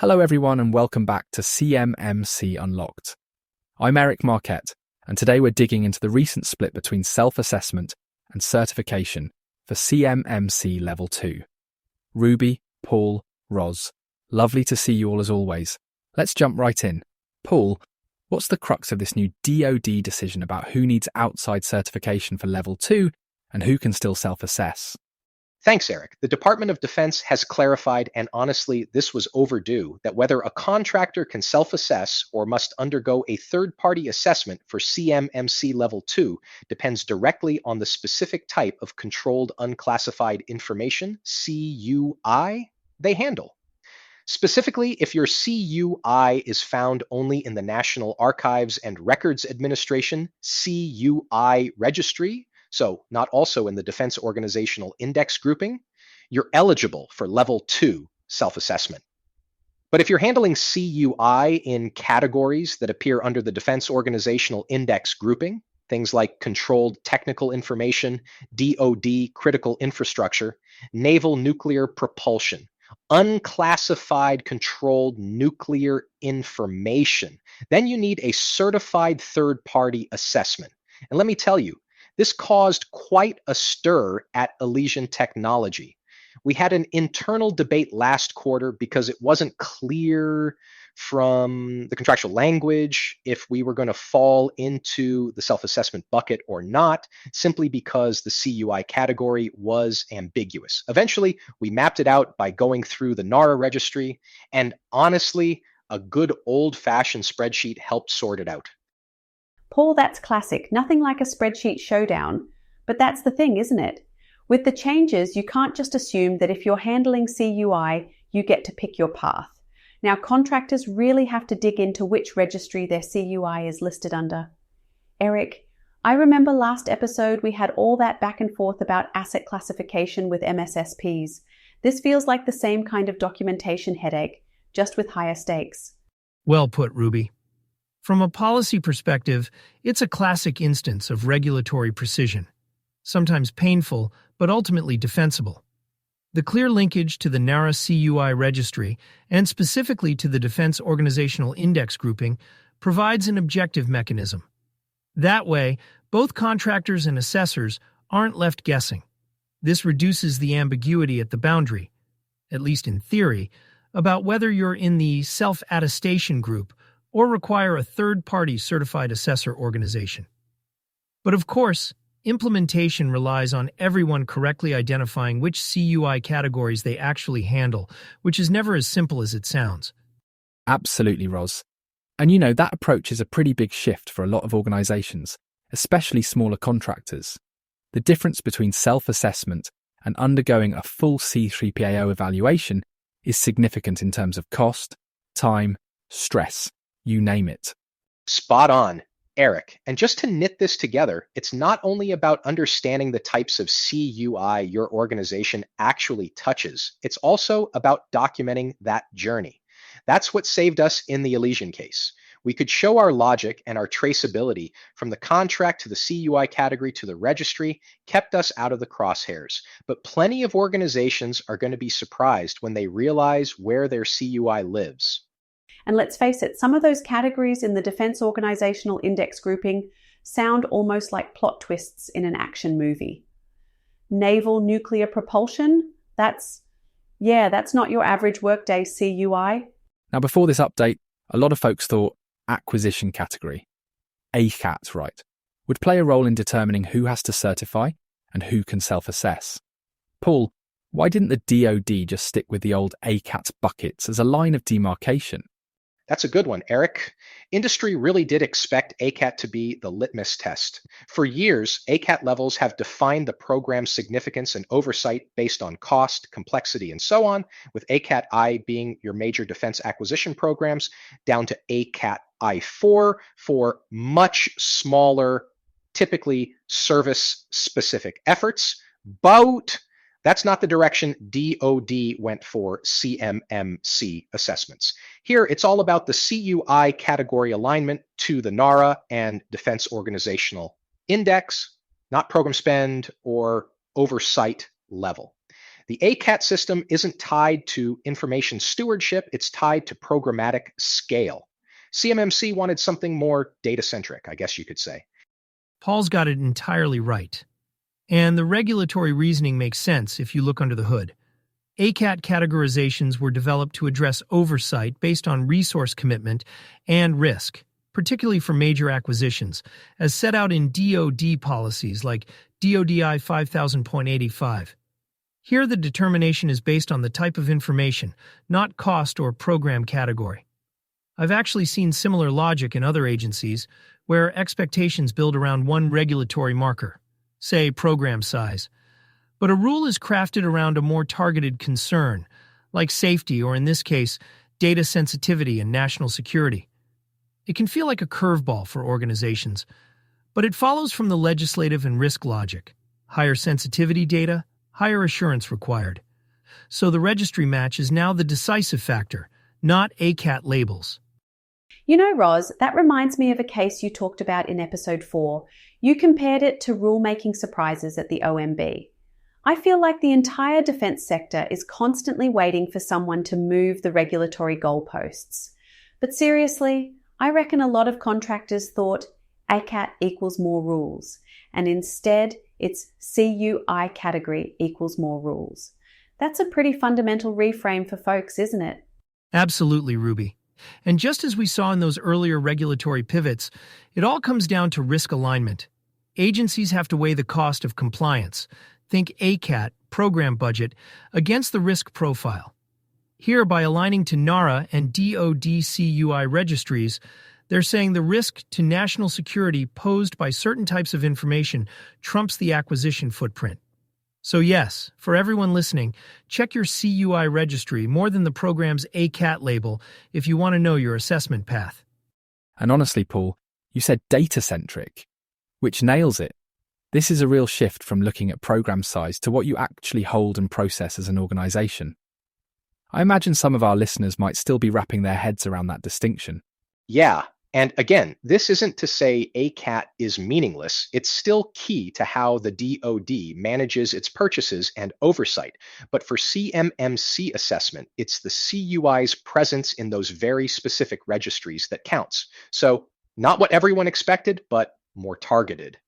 Hello everyone and welcome back to CMMC Unlocked. I'm Eric Marquette, and today we're digging into the recent split between self-assessment and certification for CMMC Level 2. Ruby, Paul, Roz, lovely to see you all as always. Let's jump right in. Paul, what's the crux of this new DoD decision about who needs outside certification for Level 2 and who can still self-assess? Thanks, Eric. The Department of Defense has clarified, and honestly, this was overdue, that whether a contractor can self-assess or must undergo a third-party assessment for CMMC Level 2 depends directly on the specific type of Controlled Unclassified Information, CUI, they handle. Specifically, if your CUI is found only in the National Archives and Records Administration CUI registry, so not also in the Defense Organizational Index grouping, you're eligible for Level 2 self-assessment. But if you're handling CUI in categories that appear under the Defense Organizational Index grouping, things like Controlled Technical Information, DoD Critical Infrastructure, Naval Nuclear Propulsion, Unclassified Controlled Nuclear Information, then you need a certified third-party assessment. And let me tell you, this caused quite a stir at Elysian Technology. We had an internal debate last quarter because it wasn't clear from the contractual language if we were going to fall into the self-assessment bucket or not, simply because the CUI category was ambiguous. Eventually, we mapped it out by going through the NARA registry, and honestly, a good old-fashioned spreadsheet helped sort it out. Paul, that's classic. Nothing like a spreadsheet showdown. But that's the thing, isn't it? With the changes, you can't just assume that if you're handling CUI, you get to pick your path. Now, contractors really have to dig into which registry their CUI is listed under. Eric, I remember last episode we had all that back and forth about asset classification with MSSPs. This feels like the same kind of documentation headache, just with higher stakes. Well put, Ruby. From a policy perspective, it's a classic instance of regulatory precision, sometimes painful, but ultimately defensible. The clear linkage to the NARA CUI registry, and specifically to the Defense Organizational Index grouping, provides an objective mechanism. That way, both contractors and assessors aren't left guessing. This reduces the ambiguity at the boundary, at least in theory, about whether you're in the self-attestation group or require a third-party certified assessor organization. But of course, implementation relies on everyone correctly identifying which CUI categories they actually handle, which is never as simple as it sounds. Absolutely, Roz. And that approach is a pretty big shift for a lot of organizations, especially smaller contractors. The difference between self-assessment and undergoing a full C3PAO evaluation is significant in terms of cost, time, stress, you name it. Spot on, Eric. And just to knit this together, it's not only about understanding the types of CUI your organization actually touches, it's also about documenting that journey. That's what saved us in the Elysian case. We could show our logic and our traceability from the contract to the CUI category to the registry, kept us out of the crosshairs. But plenty of organizations are going to be surprised when they realize where their CUI lives. And let's face it, some of those categories in the Defense Organizational Index grouping sound almost like plot twists in an action movie. Naval Nuclear Propulsion, that's not your average workday CUI. Now, before this update, a lot of folks thought acquisition category, ACAT, right, would play a role in determining who has to certify and who can self-assess. Paul, why didn't the DoD just stick with the old ACAT buckets as a line of demarcation? That's a good one, Eric. Industry really did expect ACAT to be the litmus test. For years, ACAT levels have defined the program's significance and oversight based on cost, complexity, and so on, with ACAT I being your major defense acquisition programs, down to ACAT I4 for much smaller, typically service-specific efforts. But that's not the direction DoD went for CMMC assessments. Here, it's all about the CUI category alignment to the NARA and Defense Organizational Index, not program spend or oversight level. The ACAT system isn't tied to information stewardship, it's tied to programmatic scale. CMMC wanted something more data-centric, I guess you could say. Paul's got it entirely right. And the regulatory reasoning makes sense if you look under the hood. ACAT categorizations were developed to address oversight based on resource commitment and risk, particularly for major acquisitions, as set out in DoD policies like DoDI 5000.85. Here, the determination is based on the type of information, not cost or program category. I've actually seen similar logic in other agencies where expectations build around one regulatory marker, say program size. But a rule is crafted around a more targeted concern, like safety or, in this case, data sensitivity and national security. It can feel like a curveball for organizations, but it follows from the legislative and risk logic. Higher sensitivity data, higher assurance required. So the registry match is now the decisive factor, not ACAT labels. You know, Roz, that reminds me of a case you talked about in episode 4. You compared it to rulemaking surprises at the OMB. I feel like the entire defense sector is constantly waiting for someone to move the regulatory goalposts. But seriously, I reckon a lot of contractors thought ACAT equals more rules, and instead it's CUI category equals more rules. That's a pretty fundamental reframe for folks, isn't it? Absolutely, Ruby. And just as we saw in those earlier regulatory pivots, it all comes down to risk alignment. Agencies have to weigh the cost of compliance, think ACAT, program budget, against the risk profile. Here, by aligning to NARA and DoD CUI registries, they're saying the risk to national security posed by certain types of information trumps the acquisition footprint. So yes, for everyone listening, check your CUI registry more than the program's ACAT label if you want to know your assessment path. And honestly, Paul, you said data-centric, which nails it. This is a real shift from looking at program size to what you actually hold and process as an organization. I imagine some of our listeners might still be wrapping their heads around that distinction. Yeah, and again, this isn't to say ACAT is meaningless. It's still key to how the DoD manages its purchases and oversight. But for CMMC assessment, it's the CUI's presence in those very specific registries that counts. So not what everyone expected, but more targeted.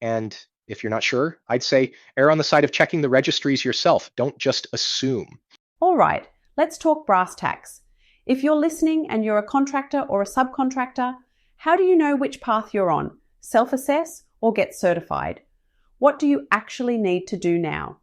And if you're not sure, I'd say err on the side of checking the registries yourself. Don't just assume. All right, let's talk brass tacks. If you're listening and you're a contractor or a subcontractor, how do you know which path you're on? Self-assess or get certified? What do you actually need to do now?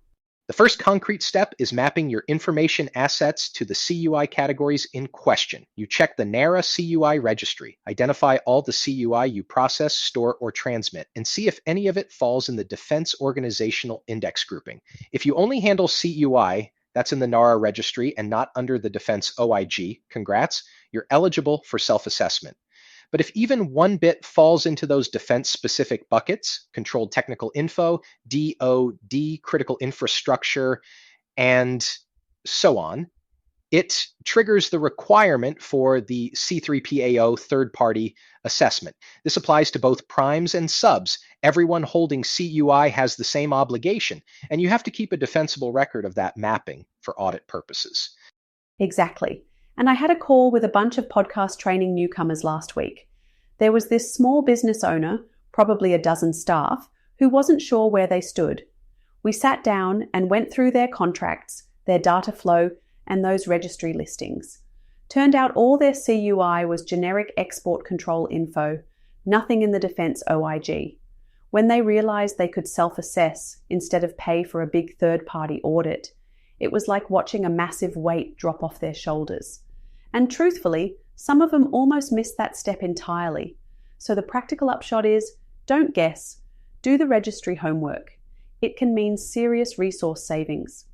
The first concrete step is mapping your information assets to the CUI categories in question. You check the NARA CUI registry, identify all the CUI you process, store, or transmit, and see if any of it falls in the Defense Organizational Index grouping. If you only handle CUI, that's in the NARA registry and not under the Defense OIG, congrats, you're eligible for self-assessment. But if even one bit falls into those defense-specific buckets, controlled technical info, DoD, critical infrastructure, and so on, it triggers the requirement for the C3PAO third-party assessment. This applies to both primes and subs. Everyone holding CUI has the same obligation, and you have to keep a defensible record of that mapping for audit purposes. Exactly. And I had a call with a bunch of podcast training newcomers last week. There was this small business owner, probably a dozen staff, who wasn't sure where they stood. We sat down and went through their contracts, their data flow, and those registry listings. Turned out all their CUI was generic export control info, nothing in the Defense OIG. When they realized they could self-assess instead of pay for a big third-party audit, it was like watching a massive weight drop off their shoulders. And truthfully, some of them almost missed that step entirely. So the practical upshot is, don't guess, do the registry homework. It can mean serious resource savings.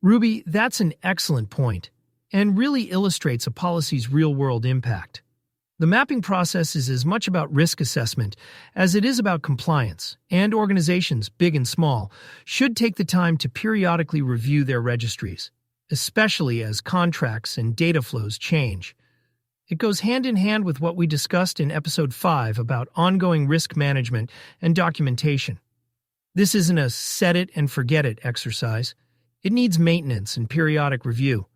Ruby, that's an excellent point, and really illustrates a policy's real-world impact. The mapping process is as much about risk assessment as it is about compliance, and organizations, big and small, should take the time to periodically review their registries, especially as contracts and data flows change. It goes hand in hand with what we discussed in Episode 5 about ongoing risk management and documentation. This isn't a set-it-and-forget-it exercise. It needs maintenance and periodic review.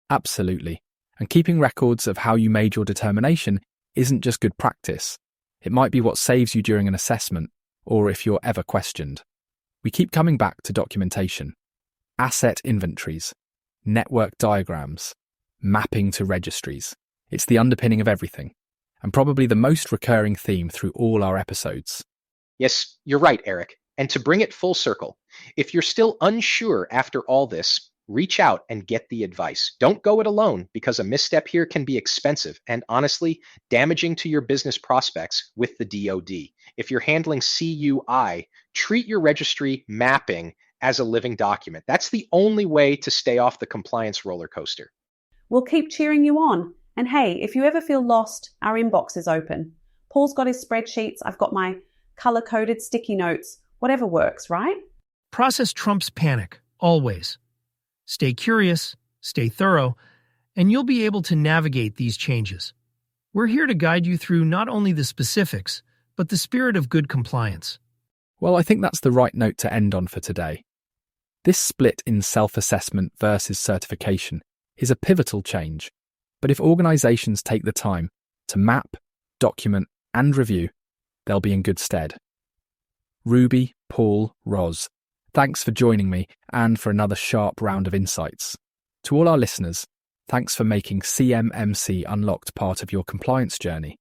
Absolutely. And keeping records of how you made your determination isn't just good practice. It might be what saves you during an assessment, or if you're ever questioned. We keep coming back to documentation, asset inventories, network diagrams, mapping to registries. It's the underpinning of everything, and probably the most recurring theme through all our episodes. Yes, you're right, Eric. And to bring it full circle, if you're still unsure after all this, reach out and get the advice. Don't go it alone, because a misstep here can be expensive and honestly damaging to your business prospects with the DoD. If you're handling CUI, treat your registry mapping as a living document. That's the only way to stay off the compliance roller coaster. We'll keep cheering you on. And hey, if you ever feel lost, our inbox is open. Paul's got his spreadsheets. I've got my color-coded sticky notes. Whatever works, right? Process trumps panic, always. Stay curious, stay thorough, and you'll be able to navigate these changes. We're here to guide you through not only the specifics, but the spirit of good compliance. Well, I think that's the right note to end on for today. This split in self-assessment versus certification is a pivotal change, but if organizations take the time to map, document, and review, they'll be in good stead. Ruby, Paul, Roz, thanks for joining me and for another sharp round of insights. To all our listeners, thanks for making CMMC Unlocked part of your compliance journey.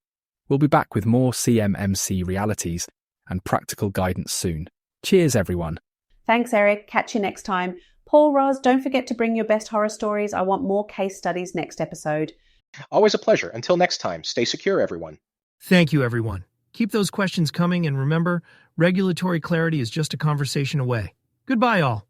We'll be back with more CMMC realities and practical guidance soon. Cheers, everyone. Thanks, Eric. Catch you next time. Paul, Roz, don't forget to bring your best horror stories. I want more case studies next episode. Always a pleasure. Until next time, stay secure, everyone. Thank you, everyone. Keep those questions coming, and remember, regulatory clarity is just a conversation away. Goodbye, all.